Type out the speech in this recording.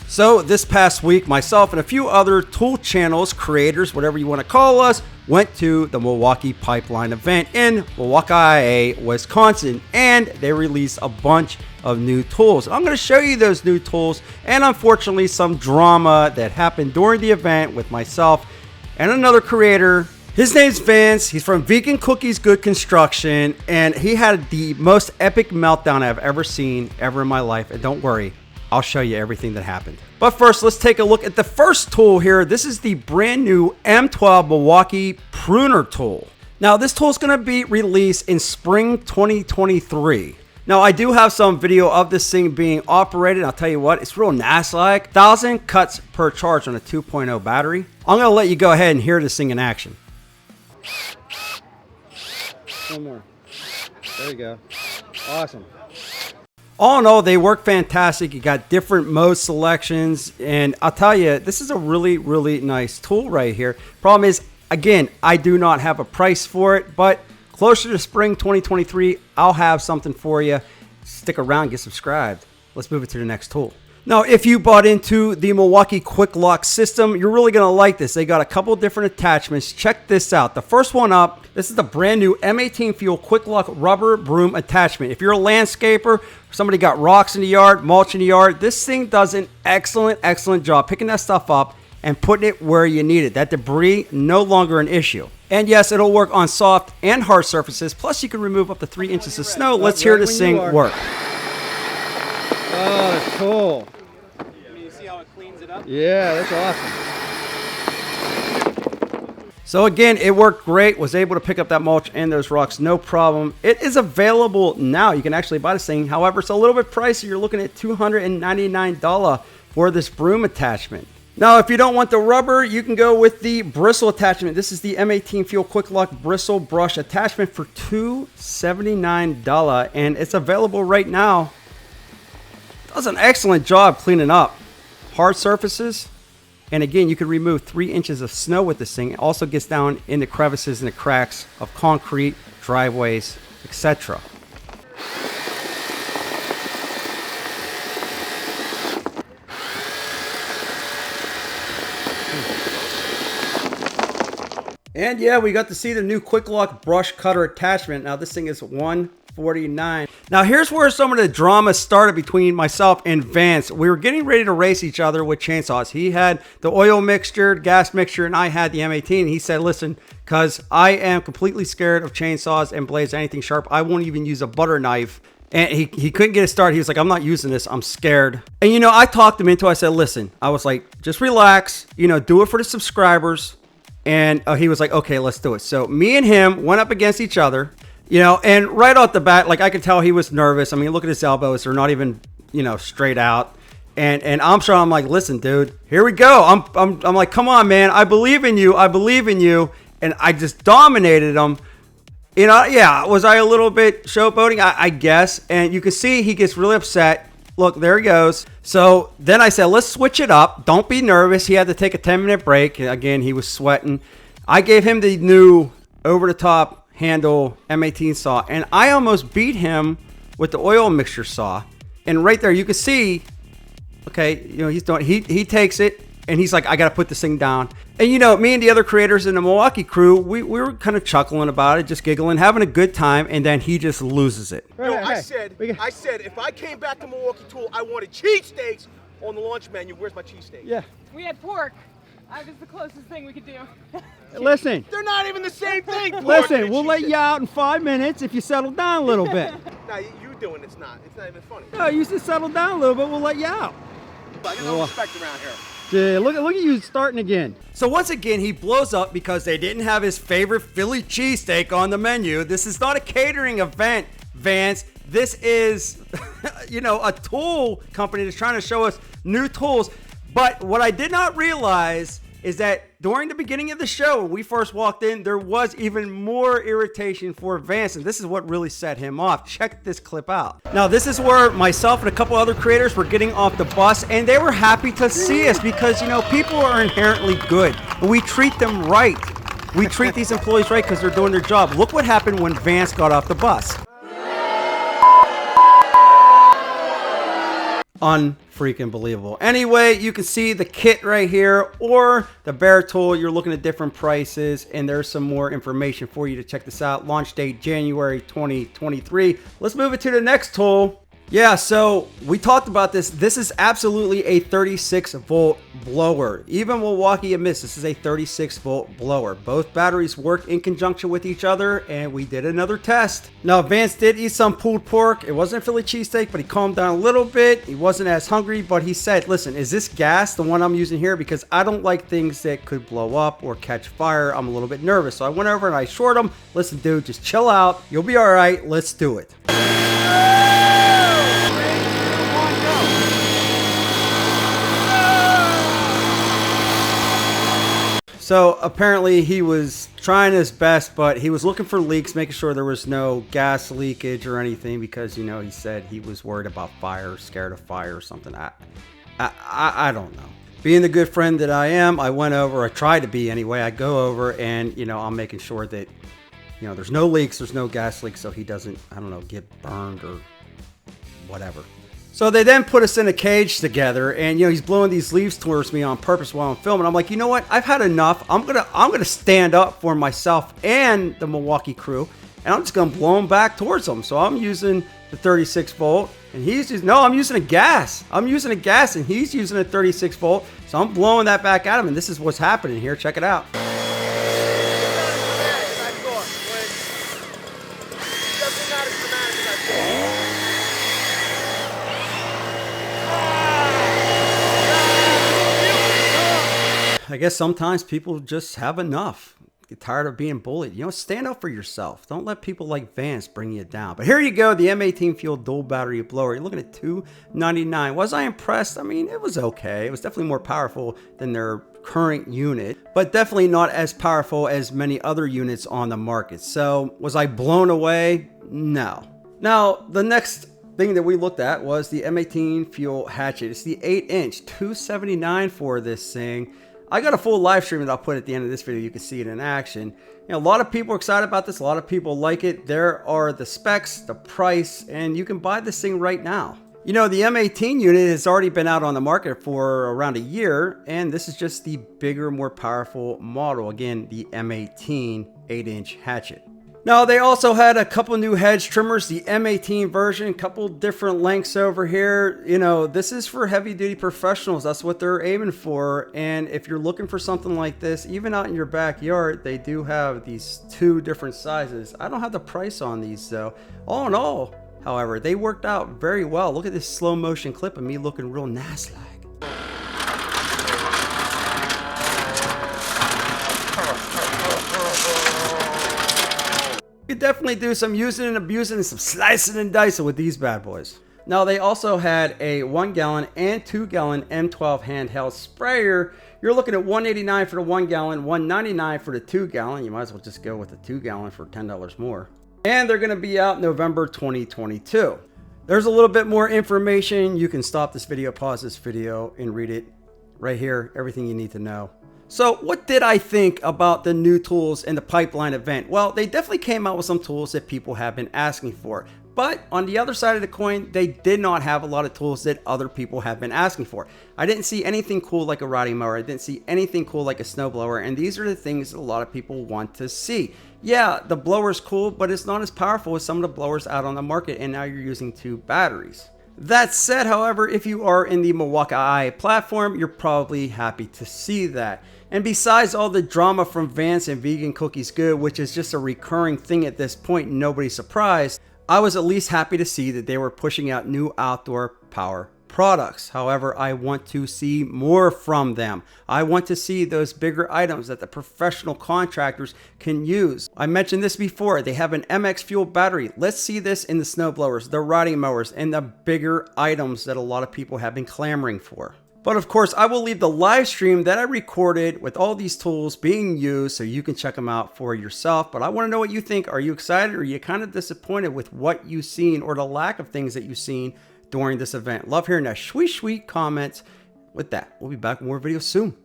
So this past week, myself and a few other tool channels, creators, whatever you want to call us, went to the Milwaukee Pipeline Event in Milwaukee, Wisconsin, and they released a bunch of new tools. I'm going to show you those new tools and unfortunately some drama that happened during the event with myself and another creator. His name's Vance. He's from Vegan Cookies Good Construction, and he had the most epic meltdown I've ever seen ever in my life. And don't worry, I'll show you everything that happened. But first, let's take a look at the first tool here. This is the brand new M12 Milwaukee pruner tool. Now, this tool is going to be released in spring 2023. Now, I do have some video of this thing being operated. I'll tell you what, it's real nice-like. 1,000 cuts per charge on a 2.0 battery. I'm going to let you go ahead and hear this thing in action. One more. There you go. Awesome. All in all, they work fantastic. You got different mode selections, and I'll tell you, this is a really, really nice tool right here. Problem is, again, I do not have a price for it, but closer to spring 2023, I'll have something for you. Stick around, get subscribed. Let's move it to the next tool. Now, if you bought into the Milwaukee Quick Lock system, you're really going to like this. They got a couple different attachments. Check this out. The first one up, this is the brand new M18 Fuel Quick Lock rubber broom attachment. If you're a landscaper, somebody got rocks in the yard, mulch in the yard, this thing does an excellent, excellent job picking that stuff up and putting it where you need it. That debris, no longer an issue. And yes, it'll work on soft and hard surfaces. Plus, you can remove up to 3 inches of snow. Let's hear this thing work. Oh, that's cool. You see how it cleans it up? Yeah, that's awesome. So again, it worked great. Was able to pick up that mulch and those rocks, no problem. It is available now. You can actually buy this thing. However, it's a little bit pricey. You're looking at $299 for this broom attachment. Now, if you don't want the rubber, you can go with the bristle attachment. This is the M18 Fuel Quick Lock Bristle Brush Attachment for $279, and it's available right now. Does an excellent job cleaning up hard surfaces. And again, you can remove 3 inches of snow with this thing. It also gets down in the crevices and the cracks of concrete, driveways, etc. And yeah, we got to see the new Quick Lock brush cutter attachment. Now this thing is $149. Now here's where some of the drama started between myself and Vance. We were getting ready to race each other with chainsaws. He had the oil mixture, gas mixture, and I had the M18. And he said, listen, because I am completely scared of chainsaws and blades, anything sharp, I won't even use a butter knife. And he couldn't get it started. He was like, I'm not using this. I'm scared. And you know, I talked him into it. I said, listen, I was like, just relax, you know, do it for the subscribers. And he was like, okay, let's do it. So me and him went up against each other, you know, and right off the bat, like I could tell he was nervous. I mean, look at his elbows. They're not even, you know, straight out. And I'm sure I'm like, listen, dude, here we go. I'm like, come on, man. I believe in you. I believe in you. And I just dominated him. You know, yeah, was I a little bit showboating? I guess. And you can see he gets really upset. Look, there he goes. So then I said, let's switch it up. Don't be nervous. He had to take a 10-minute break. Again, he was sweating. I gave him the new over-the-top handle M18 saw, and I almost beat him with the oil mixture saw. And right there, you can see, okay, you know, he's doing. He takes it, and he's like, I got to put this thing down. And you know, me and the other creators in the Milwaukee crew, we were kind of chuckling about it, just giggling, having a good time, and then he just loses it. No, I said, if I came back to Milwaukee Tool, I wanted cheesesteaks on the lunch menu. Where's my cheesesteak? Yeah. We had pork. That was the closest thing we could do. Listen. They're not even the same thing. Listen, we'll let you out in 5 minutes if you settle down a little bit. No, you doing it's not even funny. No, you just settle down a little bit, we'll let you out. I got no respect around here. Yeah, look at you starting again. So once again, he blows up because they didn't have his favorite Philly cheesesteak on the menu. This is not a catering event, Vance. This is, you know, a tool company that's trying to show us new tools. But what I did not realize is that during the beginning of the show, when we first walked in, there was even more irritation for Vance, and this is what really set him off. Check this clip out. Now, this is where myself and a couple other creators were getting off the bus, and they were happy to see us because, you know, people are inherently good, and we treat them right. We treat these employees right because they're doing their job. Look what happened when Vance got off the bus. unfreaking believable. Anyway, you can see the kit right here or the bare tool. You're looking at different prices, and there's some more information for you to check this out. Launch date January 2023. Let's move it to the next tool. Yeah, so we talked about this. This is absolutely a 36 volt blower. Even Milwaukee admits this is a 36 volt blower. Both batteries work in conjunction with each other, and we did another test. Now, Vance did eat some pulled pork. It wasn't a Philly cheesesteak, but he calmed down a little bit. He wasn't as hungry, but he said, listen, is this gas, the one I'm using here? Because I don't like things that could blow up or catch fire. I'm a little bit nervous. So I went over and I assured him, listen, dude, just chill out. You'll be all right. Let's do it. So apparently he was trying his best, but he was looking for leaks, making sure there was no gas leakage or anything, because, you know, he said he was worried about fire, scared of fire or something. I don't know. Being the good friend that I am, I went over, I tried to be anyway. I go over and, you know, I'm making sure that, you know, there's no leaks, there's no gas leaks, so he doesn't, I don't know, get burned or whatever. So they then put us in a cage together, and, you know, he's blowing these leaves towards me on purpose while I'm filming. I'm like, you know what? I've had enough. I'm gonna stand up for myself and the Milwaukee crew, and I'm just gonna blow them back towards them. So I'm using the 36 volt, and he's using, no, I'm using a gas. I'm using a gas, and he's using a 36 volt. So I'm blowing that back at him, and this is what's happening here. Check it out. I guess sometimes people just have enough. Get tired of being bullied. You know, stand up for yourself. Don't let people like Vance bring you down. But here you go, the M18 fuel dual battery blower. You're looking at $299. Was I impressed? I mean, it was okay. It was definitely more powerful than their current unit, but definitely not as powerful as many other units on the market. So was I blown away? No. Now, the next thing that we looked at was the M18 fuel Hatchet. It's the 8-inch, $279 for this thing. I got a full live stream that I'll put at the end of this video. You can see it in action. You know, a lot of people are excited about this. A lot of people like it. There are the specs, the price, and you can buy this thing right now. You know, the M18 unit has already been out on the market for around a year, and this is just the bigger, more powerful model. Again, the M18 8-inch Hatchet. Now, they also had a couple new hedge trimmers, the M18 version, a couple different lengths over here. You know, this is for heavy duty professionals. That's what they're aiming for. And if you're looking for something like this, even out in your backyard, they do have these two different sizes. I don't have the price on these though. All in all, however, they worked out very well. Look at this slow motion clip of me looking real nice-like. You could definitely do some using and abusing and some slicing and dicing with these bad boys. Now, they also had a 1 gallon and 2 gallon M12 handheld sprayer. You're looking at $189 for the 1 gallon, $199 for the 2 gallon. You might as well just go with the 2 gallon for $10 more. And they're going to be out November 2022. There's a little bit more information. You can stop this video, pause this video, and read it right here. Everything you need to know. So what did I think about the new tools in the Pipeline event? Well, they definitely came out with some tools that people have been asking for. But on the other side of the coin, they did not have a lot of tools that other people have been asking for. I didn't see anything cool like a riding mower. I didn't see anything cool like a snowblower. And these are the things that a lot of people want to see. Yeah, the blower's cool, but it's not as powerful as some of the blowers out on the market. And now you're using 2 batteries. That said, however, if you are in the Milwaukee platform, you're probably happy to see that. And besides all the drama from Vance and Vegan Cookies Good, which is just a recurring thing at this point, nobody's surprised, I was at least happy to see that they were pushing out new outdoor power products. However, I want to see more from them. I want to see those bigger items that the professional contractors can use. I mentioned this before. They have an MX fuel battery. Let's see this in the snowblowers, the riding mowers, and the bigger items that a lot of people have been clamoring for. But of course, I will leave the live stream that I recorded with all these tools being used so you can check them out for yourself. But I want to know what you think. Are you excited, or are you kind of disappointed with what you've seen or the lack of things that you've seen during this event? Love hearing that sweet comments. With that, we'll be back with more videos soon.